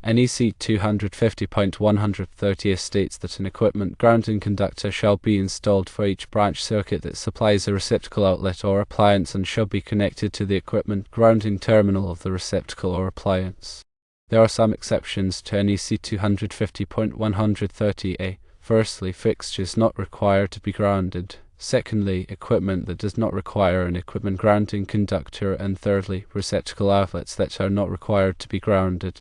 NEC 250.130 states that an equipment grounding conductor shall be installed for each branch circuit that supplies a receptacle outlet or appliance and shall be connected to the equipment grounding terminal of the receptacle or appliance. There are some exceptions to NEC 250.130a. Firstly, fixtures not required to be grounded. Secondly, equipment that does not require an equipment grounding conductor. And thirdly, receptacle outlets that are not required to be grounded.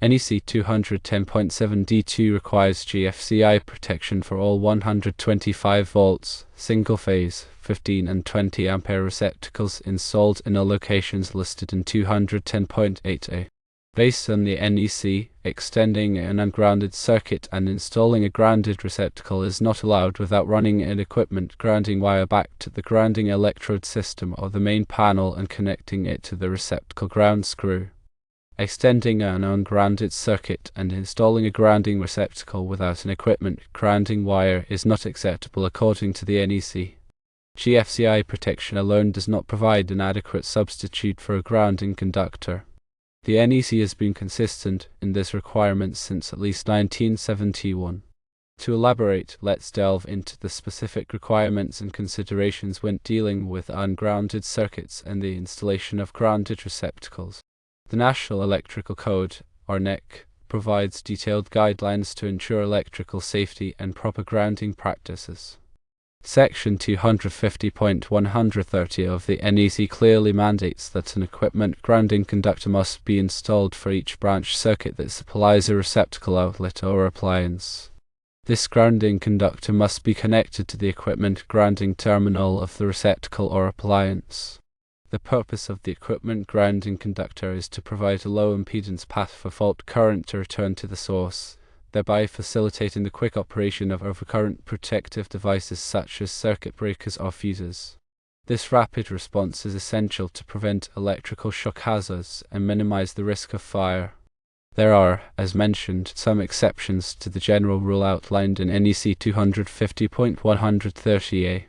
NEC 210.7d2 requires GFCI protection for all 125 volts, single-phase, 15 and 20 ampere receptacles installed in all locations listed in 210.8a. Based on the NEC, extending an ungrounded circuit and installing a grounded receptacle is not allowed without running an equipment grounding wire back to the grounding electrode system or the main panel and connecting it to the receptacle ground screw. Extending an ungrounded circuit and installing a grounding receptacle without an equipment grounding wire is not acceptable according to the NEC. GFCI protection alone does not provide an adequate substitute for a grounding conductor. The NEC has been consistent in this requirement since at least 1971. To elaborate, let's delve into the specific requirements and considerations when dealing with ungrounded circuits and the installation of grounded receptacles. The National Electrical Code, or NEC, provides detailed guidelines to ensure electrical safety and proper grounding practices. Section 250.130 of the NEC clearly mandates that an equipment grounding conductor must be installed for each branch circuit that supplies a receptacle outlet or appliance. This grounding conductor must be connected to the equipment grounding terminal of the receptacle or appliance. The purpose of the equipment grounding conductor is to provide a low impedance path for fault current to return to the source, thereby facilitating the quick operation of overcurrent protective devices such as circuit breakers or fuses. This rapid response is essential to prevent electrical shock hazards and minimize the risk of fire. There are, as mentioned, some exceptions to the general rule outlined in NEC 250.130a.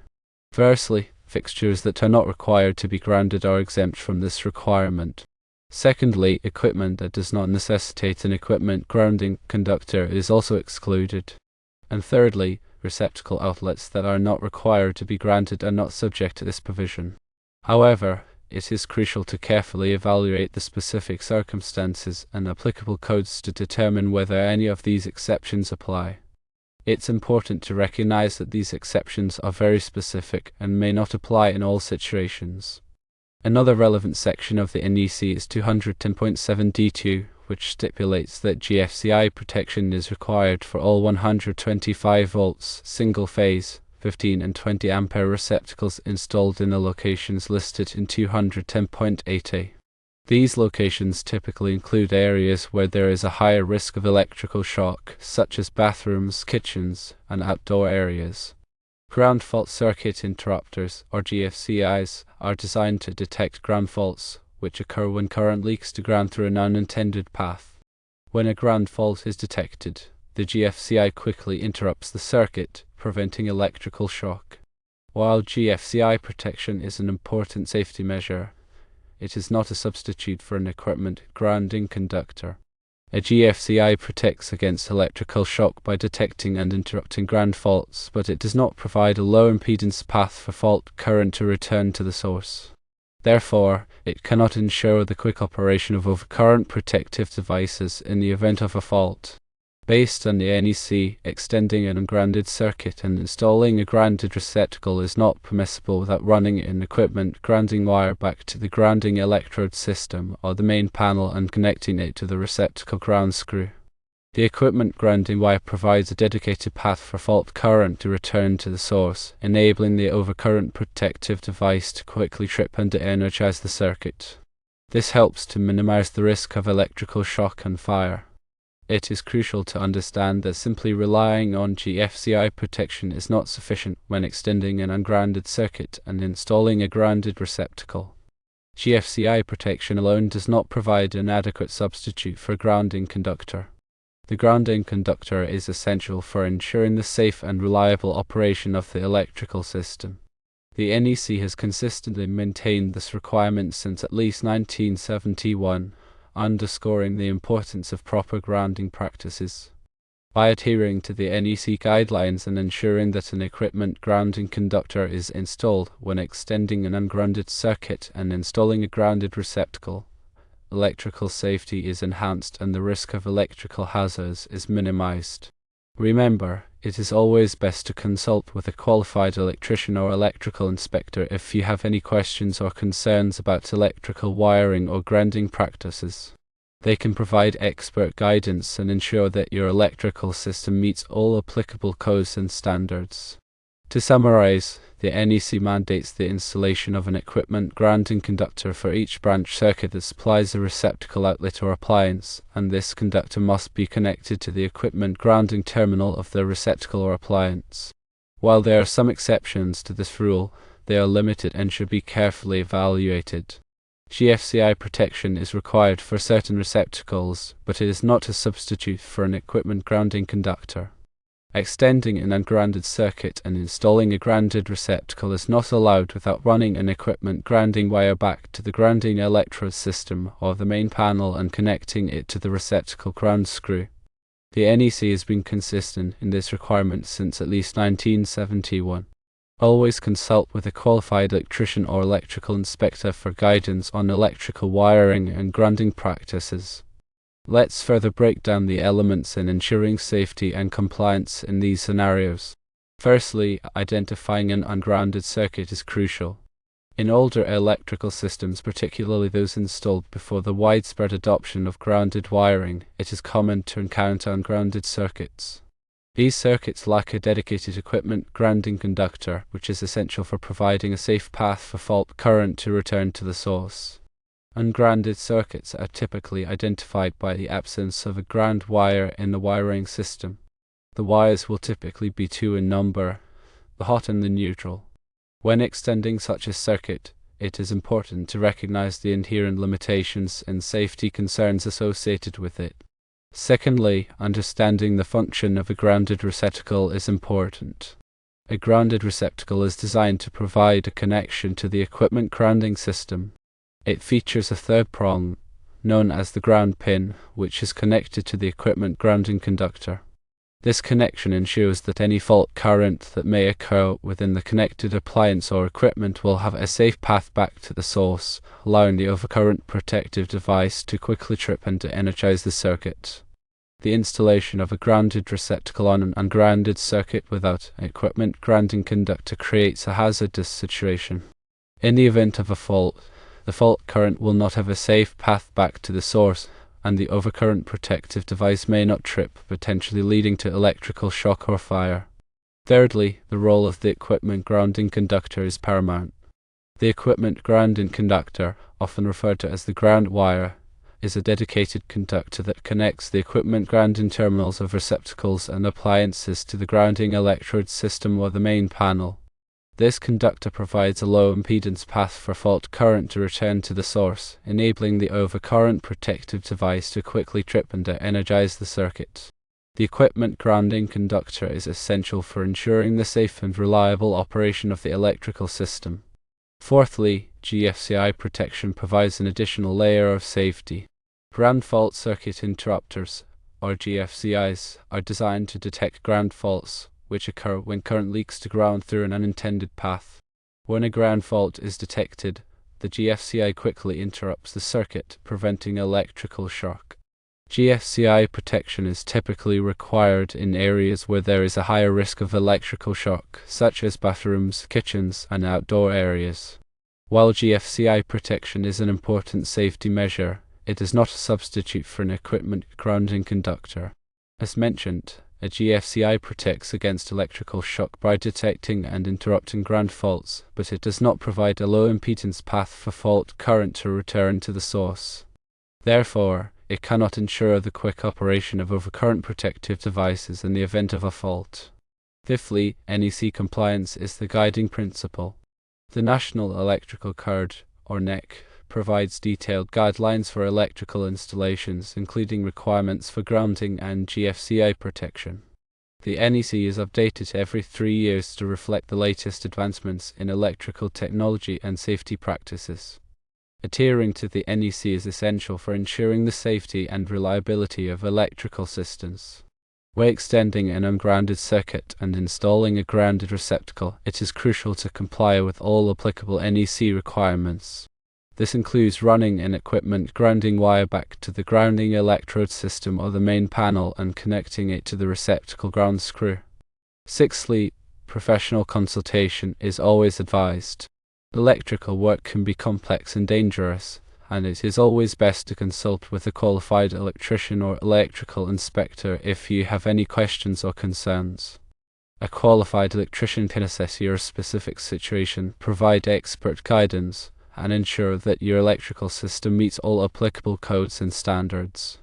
Firstly, fixtures that are not required to be grounded are exempt from this requirement. Secondly, equipment that does not necessitate an equipment grounding conductor is also excluded. And thirdly, receptacle outlets that are not required to be grounded are not subject to this provision. However, it is crucial to carefully evaluate the specific circumstances and applicable codes to determine whether any of these exceptions apply. It's important to recognize that these exceptions are very specific and may not apply in all situations. Another relevant section of the NEC is 210.7d2, which stipulates that GFCI protection is required for all 125 volts, single-phase, 15 and 20 ampere receptacles installed in the locations listed in 210.8a. These locations typically include areas where there is a higher risk of electrical shock, such as bathrooms, kitchens, and outdoor areas. Ground fault circuit interrupters, or GFCIs, are designed to detect ground faults, which occur when current leaks to ground through an unintended path. When a ground fault is detected, the GFCI quickly interrupts the circuit, preventing electrical shock. While GFCI protection is an important safety measure, it is not a substitute for an equipment grounding conductor. A GFCI protects against electrical shock by detecting and interrupting ground faults, but it does not provide a low impedance path for fault current to return to the source. Therefore, it cannot ensure the quick operation of overcurrent protective devices in the event of a fault. Based on the NEC, extending an ungrounded circuit and installing a grounded receptacle is not permissible without running an equipment grounding wire back to the grounding electrode system or the main panel and connecting it to the receptacle ground screw. The equipment grounding wire provides a dedicated path for fault current to return to the source, enabling the overcurrent protective device to quickly trip and de-energize the circuit. This helps to minimize the risk of electrical shock and fire. It is crucial to understand that simply relying on GFCI protection is not sufficient when extending an ungrounded circuit and installing a grounded receptacle. GFCI protection alone does not provide an adequate substitute for a grounding conductor. The grounding conductor is essential for ensuring the safe and reliable operation of the electrical system. The NEC has consistently maintained this requirement since at least 1971, underscoring the importance of proper grounding practices. By adhering to the NEC guidelines and ensuring that an equipment grounding conductor is installed when extending an ungrounded circuit and installing a grounded receptacle, electrical safety is enhanced and the risk of electrical hazards is minimized. Remember, it is always best to consult with a qualified electrician or electrical inspector if you have any questions or concerns about electrical wiring or grounding practices. They can provide expert guidance and ensure that your electrical system meets all applicable codes and standards. To summarize, the NEC mandates the installation of an equipment grounding conductor for each branch circuit that supplies a receptacle outlet or appliance, and this conductor must be connected to the equipment grounding terminal of the receptacle or appliance. While there are some exceptions to this rule, they are limited and should be carefully evaluated. GFCI protection is required for certain receptacles, but it is not a substitute for an equipment grounding conductor. Extending an ungrounded circuit and installing a grounded receptacle is not allowed without running an equipment grounding wire back to the grounding electrode system or the main panel and connecting it to the receptacle ground screw. The NEC has been consistent in this requirement since at least 1971. Always consult with a qualified electrician or electrical inspector for guidance on electrical wiring and grounding practices. Let's further break down the elements in ensuring safety and compliance in these scenarios. Firstly, identifying an ungrounded circuit is crucial. In older electrical systems, particularly those installed before the widespread adoption of grounded wiring, it is common to encounter ungrounded circuits. These circuits lack a dedicated equipment grounding conductor, which is essential for providing a safe path for fault current to return to the source. Ungrounded circuits are typically identified by the absence of a ground wire in the wiring system. The wires will typically be two in number, the hot and the neutral. When extending such a circuit, it is important to recognize the inherent limitations and safety concerns associated with it. Secondly, understanding the function of a grounded receptacle is important. A grounded receptacle is designed to provide a connection to the equipment grounding system. It features a third prong, known as the ground pin, which is connected to the equipment grounding conductor. This connection ensures that any fault current that may occur within the connected appliance or equipment will have a safe path back to the source, allowing the overcurrent protective device to quickly trip and to energize the circuit. The installation of a grounded receptacle on an ungrounded circuit without an equipment grounding conductor creates a hazardous situation. In the event of a fault, the fault current will not have a safe path back to the source, and the overcurrent protective device may not trip, potentially leading to electrical shock or fire. Thirdly, the role of the equipment grounding conductor is paramount. The equipment grounding conductor, often referred to as the ground wire, is a dedicated conductor that connects the equipment grounding terminals of receptacles and appliances to the grounding electrode system or the main panel. This conductor provides a low impedance path for fault current to return to the source, enabling the overcurrent protective device to quickly trip and energize the circuit. The equipment grounding conductor is essential for ensuring the safe and reliable operation of the electrical system. Fourthly, GFCI protection provides an additional layer of safety. Ground fault circuit interrupters, or GFCIs, are designed to detect ground faults, which occur when current leaks to ground through an unintended path. When a ground fault is detected, the GFCI quickly interrupts the circuit, preventing electrical shock. GFCI protection is typically required in areas where there is a higher risk of electrical shock, such as bathrooms, kitchens, and outdoor areas. While GFCI protection is an important safety measure, it is not a substitute for an equipment grounding conductor. As mentioned, a GFCI protects against electrical shock by detecting and interrupting ground faults, but it does not provide a low impedance path for fault current to return to the source. Therefore, it cannot ensure the quick operation of overcurrent protective devices in the event of a fault. Fifthly, NEC compliance is the guiding principle. The National Electrical Code, or NEC, provides detailed guidelines for electrical installations, including requirements for grounding and GFCI protection. The NEC is updated every 3 years to reflect the latest advancements in electrical technology and safety practices. Adhering to the NEC is essential for ensuring the safety and reliability of electrical systems. When extending an ungrounded circuit and installing a grounded receptacle, it is crucial to comply with all applicable NEC requirements. This includes running an equipment grounding wire back to the grounding electrode system or the main panel and connecting it to the receptacle ground screw. Sixthly, professional consultation is always advised. Electrical work can be complex and dangerous, and it is always best to consult with a qualified electrician or electrical inspector if you have any questions or concerns. A qualified electrician can assess your specific situation, provide expert guidance, and ensure that your electrical system meets all applicable codes and standards.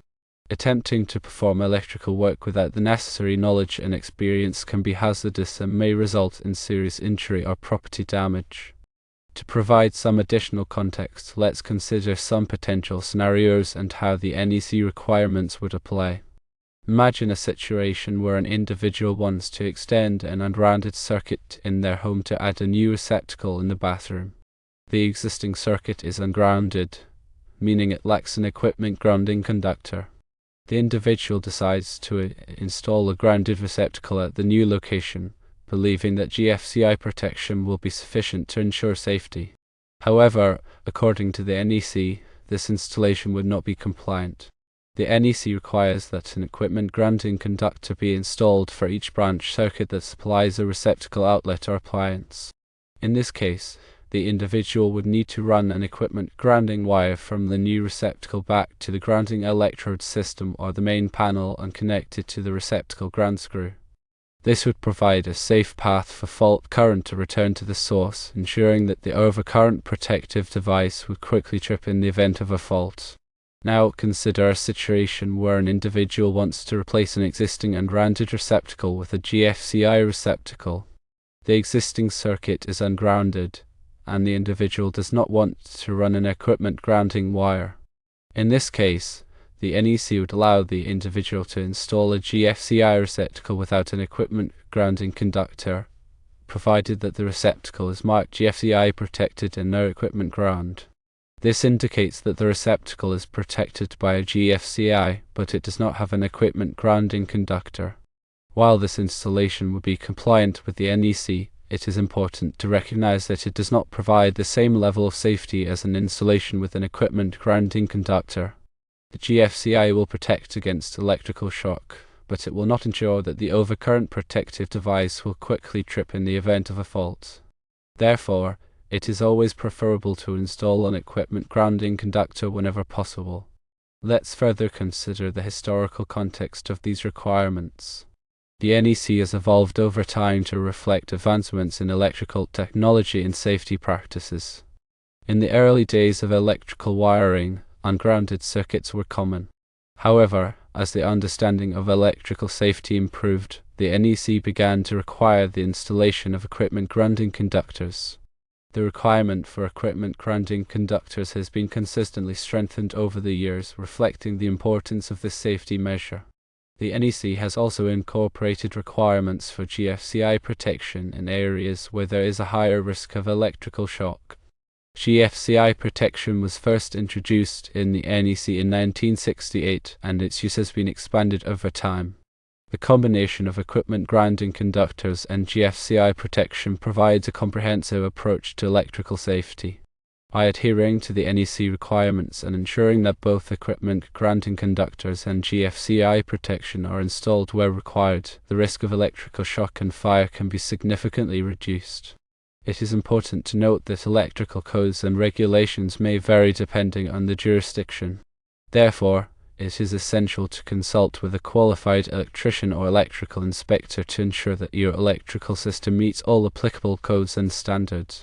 Attempting to perform electrical work without the necessary knowledge and experience can be hazardous and may result in serious injury or property damage. To provide some additional context, let's consider some potential scenarios and how the NEC requirements would apply. Imagine a situation where an individual wants to extend an ungrounded circuit in their home to add a new receptacle in the bathroom. The existing circuit is ungrounded, meaning it lacks an equipment grounding conductor. The individual decides to install a grounded receptacle at the new location, believing that GFCI protection will be sufficient to ensure safety. However, according to the NEC, this installation would not be compliant. The NEC requires that an equipment grounding conductor be installed for each branch circuit that supplies a receptacle outlet or appliance. In this case, the individual would need to run an equipment grounding wire from the new receptacle back to the grounding electrode system or the main panel and connect it to the receptacle ground screw. This would provide a safe path for fault current to return to the source, ensuring that the overcurrent protective device would quickly trip in the event of a fault. Now consider a situation where an individual wants to replace an existing ungrounded receptacle with a GFCI receptacle. The existing circuit is ungrounded, and the individual does not want to run an equipment grounding wire. In this case, the NEC would allow the individual to install a GFCI receptacle without an equipment grounding conductor, provided that the receptacle is marked GFCI protected and no equipment ground. This indicates that the receptacle is protected by a GFCI, but it does not have an equipment grounding conductor. While this installation would be compliant with the NEC, it is important to recognize that it does not provide the same level of safety as an installation with an equipment grounding conductor. The GFCI will protect against electrical shock, but it will not ensure that the overcurrent protective device will quickly trip in the event of a fault. Therefore, it is always preferable to install an equipment grounding conductor whenever possible. Let's further consider the historical context of these requirements. The NEC has evolved over time to reflect advancements in electrical technology and safety practices. In the early days of electrical wiring, ungrounded circuits were common. However, as the understanding of electrical safety improved, the NEC began to require the installation of equipment grounding conductors. The requirement for equipment grounding conductors has been consistently strengthened over the years, reflecting the importance of this safety measure. The NEC has also incorporated requirements for GFCI protection in areas where there is a higher risk of electrical shock. GFCI protection was first introduced in the NEC in 1968, and its use has been expanded over time. The combination of equipment grounding conductors and GFCI protection provides a comprehensive approach to electrical safety. By adhering to the NEC requirements and ensuring that both equipment grounding conductors and GFCI protection are installed where required, the risk of electrical shock and fire can be significantly reduced. It is important to note that electrical codes and regulations may vary depending on the jurisdiction. Therefore, it is essential to consult with a qualified electrician or electrical inspector to ensure that your electrical system meets all applicable codes and standards.